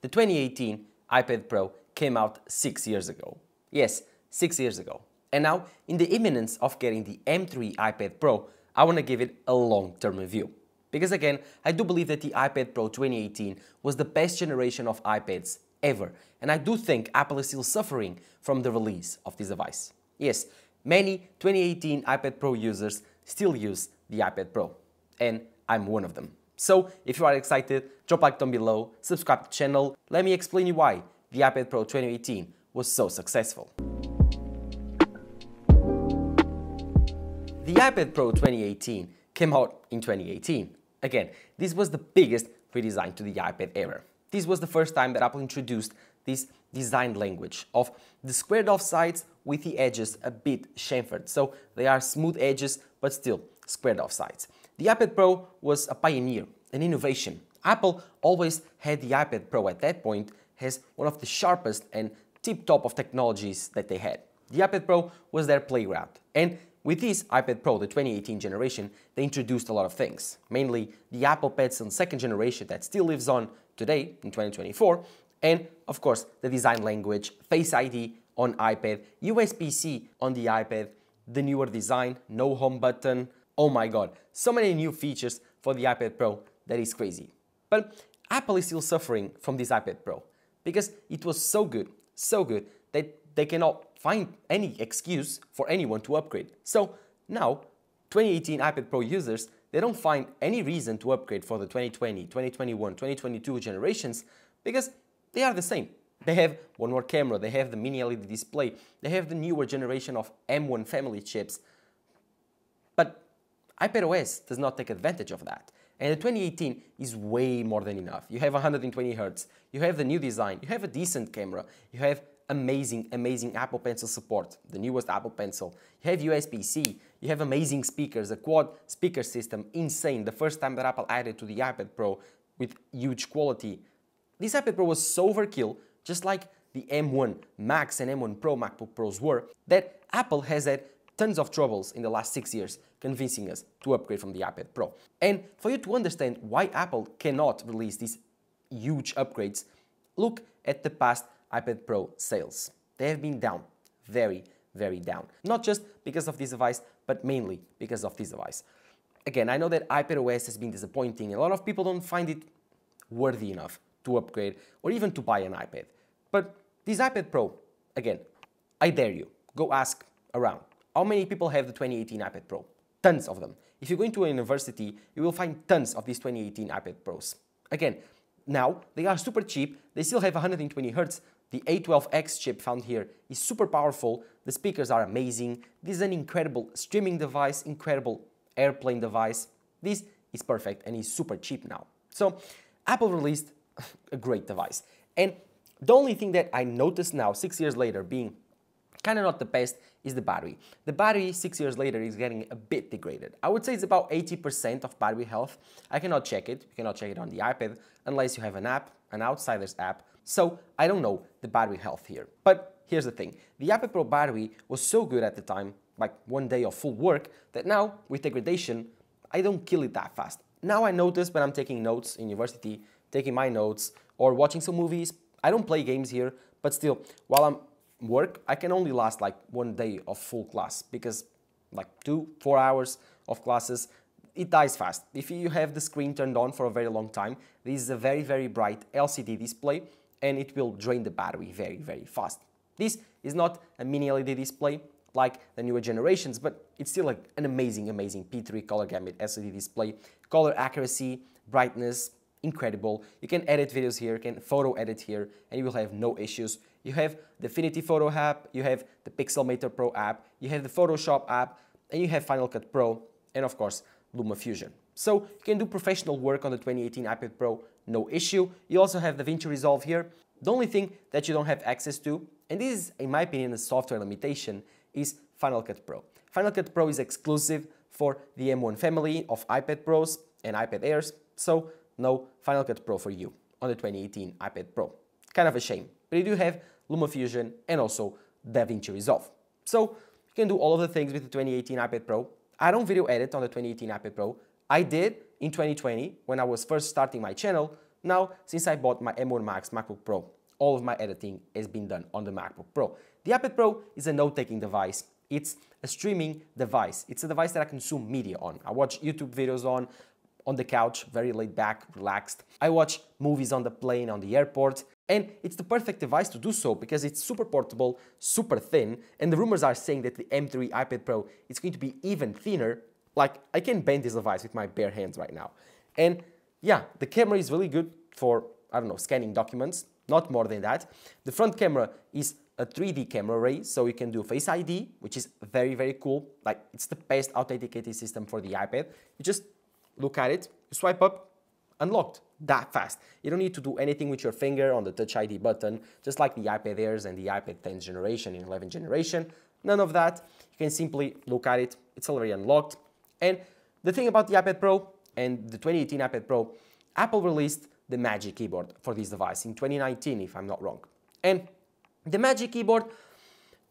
The 2018 iPad Pro came out 6 years ago. Yes, 6 years ago. And now, in the imminence of getting the M3 iPad Pro, I want to give it a long-term review. Because again, I do believe that the iPad Pro 2018 was the best generation of iPads ever. And I do think Apple is still suffering from the release of this device. Yes, many 2018 iPad Pro users still use the iPad Pro. And I'm one of them. So, if you are excited, drop a like down below, subscribe to the channel, let me explain you why the iPad Pro 2018 was so successful. The iPad Pro 2018 came out in 2018. Again, this was the biggest redesign to the iPad era. This was the first time that Apple introduced this design language of the squared off sides with the edges a bit chamfered. So they are smooth edges, but still squared off sides. The iPad Pro was a pioneer, an innovation. Apple always had the iPad Pro at that point as one of the sharpest and tip-top of technologies that they had. The iPad Pro was their playground. And with this iPad Pro, the 2018 generation, they introduced a lot of things. Mainly the Apple Pencil second generation that still lives on today in 2024. And of course, the design language, Face ID on iPad, USB-C on the iPad, the newer design, no home button. Oh my god, so many new features for the iPad Pro that is crazy. But Apple is still suffering from this iPad Pro because it was so good that they cannot find any excuse for anyone to upgrade. So now, 2018 iPad Pro users, they don't find any reason to upgrade for the 2020, 2021, 2022 generations because they are the same. They have one more camera, they have the mini LED display, they have the newer generation of M1 family chips. But iPadOS does not take advantage of that. And the 2018 is way more than enough. You have 120 Hz, you have the new design, you have a decent camera, you have amazing Apple Pencil support, the newest Apple Pencil, you have USB-C, you have amazing speakers, a quad speaker system, insane, the first time that Apple added to the iPad Pro with huge quality. This iPad Pro was so overkill, just like the M1 Max and M1 Pro MacBook Pros were, that Apple has had tons of troubles in the last 6 years convincing us to upgrade from the iPad Pro. And for you to understand why Apple cannot release these huge upgrades, look at the past iPad Pro sales. They have been down, very down. Not just because of this device, but mainly because of this device. Again, I know that iPadOS has been disappointing. A lot of people don't find it worthy enough to upgrade or even to buy an iPad. But this iPad Pro, again, I dare you, go ask around. How many people have the 2018 iPad Pro? Tons of them. If you go into a university, you will find tons of these 2018 iPad Pros. Again, now they are super cheap, they still have 120 Hz, the A12X chip found here is super powerful, the speakers are amazing, this is an incredible streaming device, incredible airplane device. This is perfect and is super cheap now. So Apple released a great device. And the only thing that I noticed now, 6 years later, being kind of not the best, is the battery. The battery 6 years later is getting a bit degraded. I would say it's about 80% of battery health. I cannot check it. You cannot check it on the iPad unless you have an app, an outsider's app. So I don't know the battery health here. But here's the thing. The iPad Pro battery was so good at the time, like one day of full work, that now with degradation, I don't kill it that fast. Now I notice when I'm taking notes in university, taking my notes or watching some movies, I don't play games here, but still, while I'm work, I can only last like one day of full class because like 2-4 hours of classes, it dies fast. If you have the screen turned on for a very long time, this is a very bright LCD display and it will drain the battery very fast. This is not a mini LED display like the newer generations, but it's still like an amazing P3 color gamut LCD display. Color accuracy, brightness, incredible. You can edit videos here, you can photo edit here, and you will have no issues. You have the Affinity Photo app, you have the Pixelmator Pro app, you have the Photoshop app, and you have Final Cut Pro, and of course, LumaFusion. So you can do professional work on the 2018 iPad Pro, no issue. You also have DaVinci Resolve here. The only thing that you don't have access to, and this is, in my opinion, a software limitation, is Final Cut Pro. Final Cut Pro is exclusive for the M1 family of iPad Pros and iPad Airs, so no Final Cut Pro for you on the 2018 iPad Pro. Kind of a shame, but you do have LumaFusion and also DaVinci Resolve. So you can do all of the things with the 2018 iPad Pro. I don't video edit on the 2018 iPad Pro. I did in 2020 when I was first starting my channel, Now, since I bought my M1 Max MacBook Pro, all of my editing has been done on the MacBook Pro. The iPad Pro is a note-taking device. It's a streaming device. It's a device that I consume media on. I watch YouTube videos on the couch, very laid back, relaxed. I watch movies on the plane, on the airport, and it's the perfect device to do so because it's super portable, super thin, and the rumors are saying that the M3 iPad Pro is going to be even thinner. Like, I can bend this device with my bare hands right now. And yeah, the camera is really good for, I don't know, scanning documents, not more than that. The front camera is a 3D camera array, so you can do Face ID, which is very, very cool. Like, it's the best authenticating system for the iPad. You just look at it, you swipe up, unlocked, that fast. You don't need to do anything with your finger on the Touch ID button, just like the iPad Airs and the iPad 10th generation and 11th generation. None of that. You can simply look at it, it's already unlocked. And the thing about the iPad Pro and the 2018 iPad Pro, Apple released the Magic Keyboard for this device in 2019, if I'm not wrong. And the Magic Keyboard,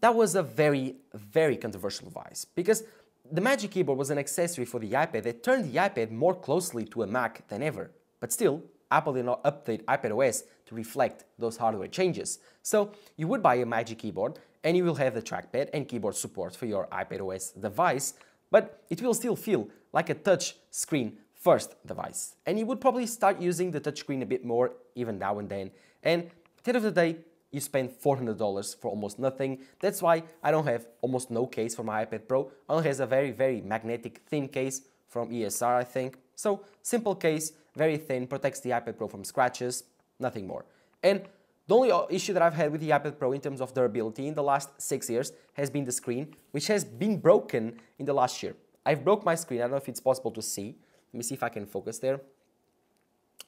that was a very, very controversial device because the Magic Keyboard was an accessory for the iPad that turned the iPad more closely to a Mac than ever. But still, Apple did not update iPadOS to reflect those hardware changes. So you would buy a Magic Keyboard and you will have the trackpad and keyboard support for your iPadOS device, but it will still feel like a touch screen first device. And you would probably start using the touchscreen a bit more even now and then. And at the end of the day, you spend $400 for almost nothing. That's why I don't have almost no case for my iPad Pro. Only has a very, very magnetic thin case from ESR, I think. So simple case, very thin, protects the iPad Pro from scratches, nothing more. And the only issue that I've had with the iPad Pro in terms of durability in the last 6 years has been the screen, which has been broken in the last year. I've broke my screen. I don't know if it's possible to see. Let me see if I can focus there.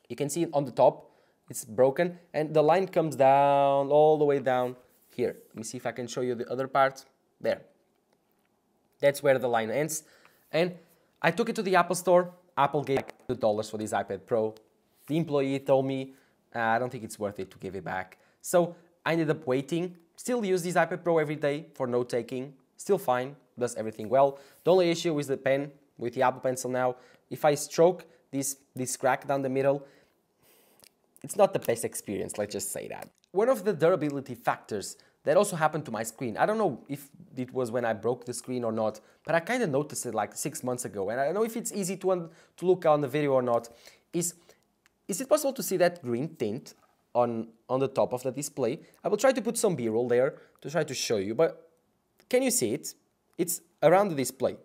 You can see it on the top. It's broken, and the line comes down, all the way down here. Let me see if I can show you the other part. There. That's where the line ends. And I took it to the Apple Store. Apple gave $2 for this iPad Pro. The employee told me, I don't think it's worth it to give it back. So I ended up waiting. Still use this iPad Pro every day for note-taking. Still fine, does everything well. The only issue is the pen with the Apple Pencil now. If I stroke this crack down the middle, it's not the best experience, let's just say that. One of the durability factors that also happened to my screen, I don't know if it was when I broke the screen or not, but I kind of noticed it like 6 months ago, and I don't know if it's easy to look on the video or not, is it possible to see that green tint on the top of the display? I will try to put some B-roll there to try to show you, but can you see it? It's around the display.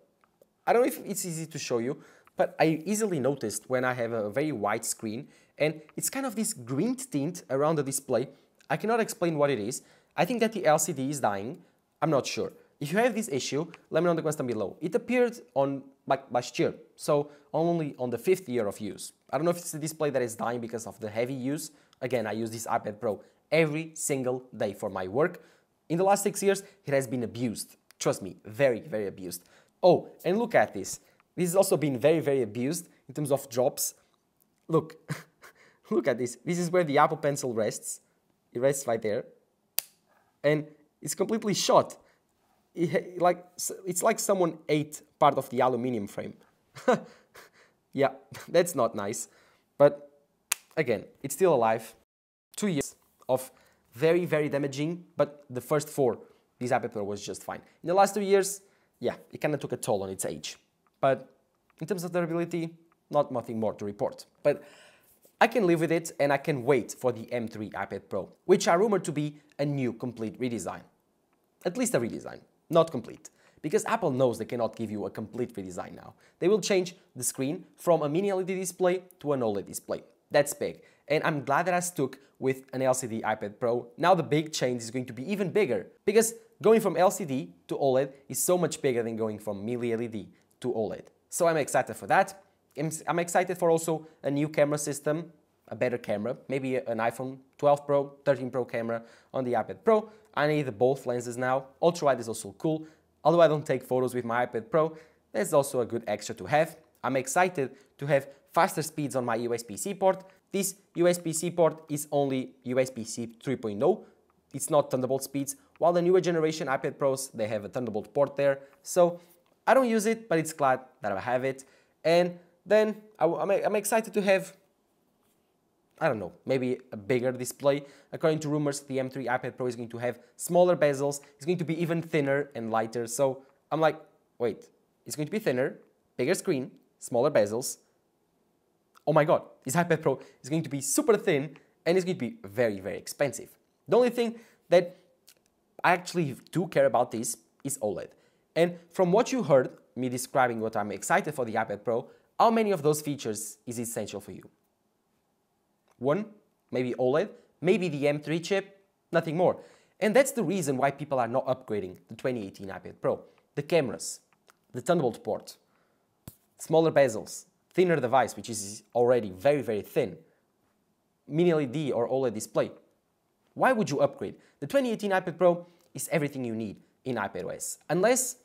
I don't know if it's easy to show you, but I easily noticed when I have a very wide screen and it's kind of this green tint around the display. I cannot explain what it is. I think that the LCD is dying. I'm not sure. If you have this issue, let me know in the comments down below. It appeared on like last year, so only on the 5th year of use. I don't know if it's the display that is dying because of the heavy use. Again, I use this iPad Pro every single day for my work. In the last 6 years, it has been abused. Trust me, very, very abused. Oh, and look at this. This has also been very, very abused in terms of drops. Look, look at this. This is where the Apple Pencil rests. It rests right there. And it's completely shot. It's like someone ate part of the aluminum frame. Yeah, that's not nice. But again, it's still alive. 2 years of very, very damaging, but the first 4, this iPad Pro was just fine. In the last 2 years, yeah, it kind of took a toll on its age. But in terms of durability, nothing more to report. But I can live with it, and I can wait for the M3 iPad Pro, which are rumored to be a new complete redesign. At least a redesign, not complete. Because Apple knows they cannot give you a complete redesign now. They will change the screen from a mini LED display to an OLED display. That's big. And I'm glad that I stuck with an LCD iPad Pro. Now the big change is going to be even bigger. Because going from LCD to OLED is so much bigger than going from mini LED to OLED. So I'm excited for that. I'm excited for also a new camera system, a better camera, maybe an iPhone 12 Pro, 13 Pro camera on the iPad Pro. I need both lenses now. Ultra-wide is also cool. Although I don't take photos with my iPad Pro, that's also a good extra to have. I'm excited to have faster speeds on my USB-C port. This USB-C port is only USB-C 3.0. It's not Thunderbolt speeds, while the newer generation iPad Pros, they have a Thunderbolt port there. So I don't use it, but it's glad that I have it. And then I'm excited to have, I don't know, maybe a bigger display. According to rumors, the M3 iPad Pro is going to have smaller bezels, it's going to be even thinner and lighter. So I'm like, wait, it's going to be thinner, bigger screen, smaller bezels. Oh my god, this iPad Pro is going to be super thin and it's going to be very, very expensive. The only thing that I actually do care about this is OLED. And from what you heard, me describing what I'm excited for the iPad Pro, how many of those features is essential for you? One, maybe OLED, maybe the M3 chip, nothing more. And that's the reason why people are not upgrading the 2018 iPad Pro. The cameras, the Thunderbolt port, smaller bezels, thinner device, which is already very, very thin, mini LED or OLED display. Why would you upgrade? The 2018 iPad Pro is everything you need in iPadOS, unless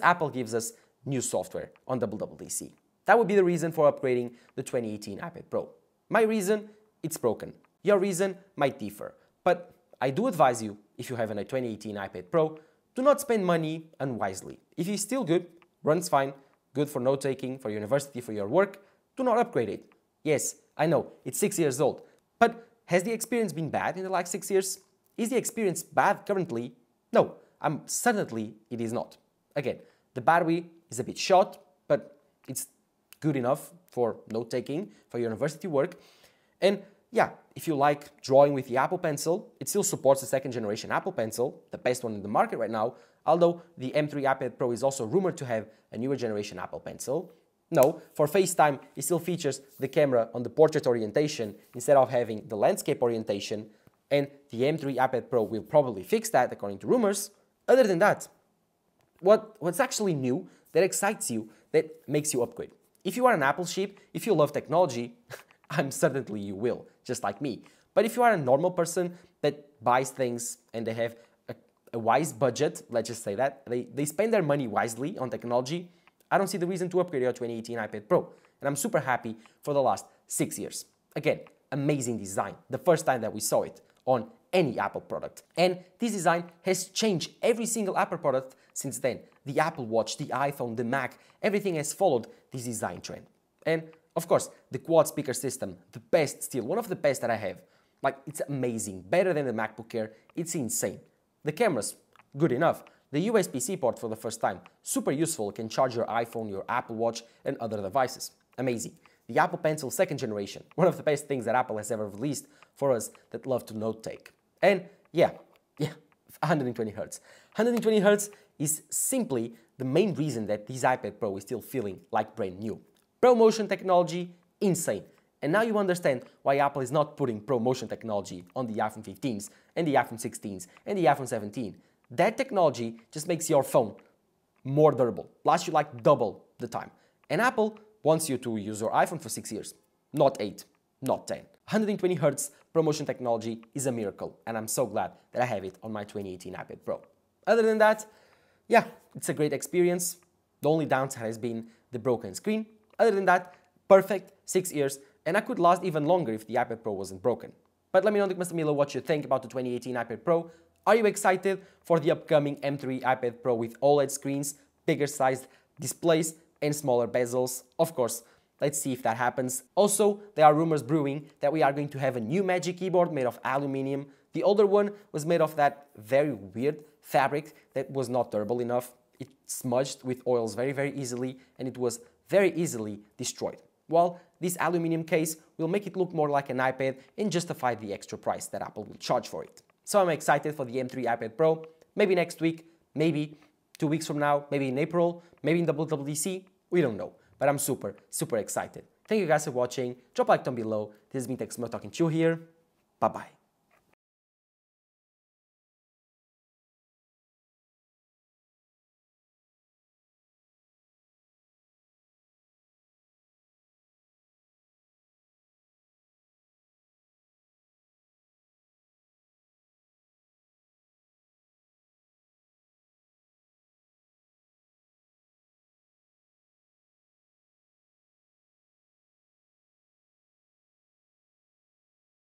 Apple gives us new software on WWDC. That would be the reason for upgrading the 2018 iPad Pro. My reason, it's broken. Your reason might differ, but I do advise you, if you have a 2018 iPad Pro, do not spend money unwisely. If it's still good, runs fine, good for note-taking, for university, for your work, do not upgrade it. Yes, I know, it's 6 years old, but has the experience been bad in the last 6 years? Is the experience bad currently? No, certainly it is not. Again, the battery is a bit short, but it's good enough for note-taking, for university work. And yeah, if you like drawing with the Apple Pencil, it still supports the second generation Apple Pencil, the best one in the market right now, although the M3 iPad Pro is also rumored to have a newer generation Apple Pencil. No, for FaceTime, it still features the camera on the portrait orientation instead of having the landscape orientation, and the M3 iPad Pro will probably fix that according to rumors. Other than that, what's actually new that excites you, that makes you upgrade? If you are an Apple sheep, if you love technology, I'm certainly you will, just like me. But if you are a normal person that buys things and they have a wise budget, let's just say that, they spend their money wisely on technology, I don't see the reason to upgrade your 2018 iPad Pro. And I'm super happy for the last 6 years. Again, amazing design. The first time that we saw it on any Apple product. And this design has changed every single Apple product since then. The Apple Watch, the iPhone, the Mac, everything has followed this design trend. And of course, the quad speaker system, the best still, one of the best that I have. Like, it's amazing, better than the MacBook Air, it's insane. The cameras, good enough. The USB-C port for the first time, super useful, can charge your iPhone, your Apple Watch, and other devices. Amazing. The Apple Pencil second generation, one of the best things that Apple has ever released for us that love to note-take. And yeah, 120 Hz. 120 Hz is simply the main reason that this iPad Pro is still feeling like brand new. ProMotion technology, insane. And now you understand why Apple is not putting ProMotion technology on the iPhone 15s and the iPhone 16s and the iPhone 17. That technology just makes your phone more durable, lasts you like double the time. And Apple wants you to use your iPhone for 6 years, not 8, not 10. 120 Hz ProMotion technology is a miracle, and I'm so glad that I have it on my 2018 iPad Pro. Other than that, yeah, it's a great experience. The only downside has been the broken screen. Other than that, perfect, 6 years, and I could last even longer if the iPad Pro wasn't broken. But let me know in the comments below what you think about the 2018 iPad Pro. Are you excited for the upcoming M3 iPad Pro with OLED screens, bigger sized displays, and smaller bezels? Of course, let's see if that happens. Also, there are rumors brewing that we are going to have a new Magic Keyboard made of aluminum. The older one was made of that very weird fabric that was not durable enough. It smudged with oils very, very easily, and it was very easily destroyed. Well, this aluminum case will make it look more like an iPad and justify the extra price that Apple will charge for it. So I'm excited for the M3 iPad Pro, maybe next week, maybe 2 weeks from now, maybe in April, maybe in WWDC, we don't know. But I'm super, super excited. Thank you guys for watching, drop a like down below. This has been Tech Smart talking to you here, bye bye.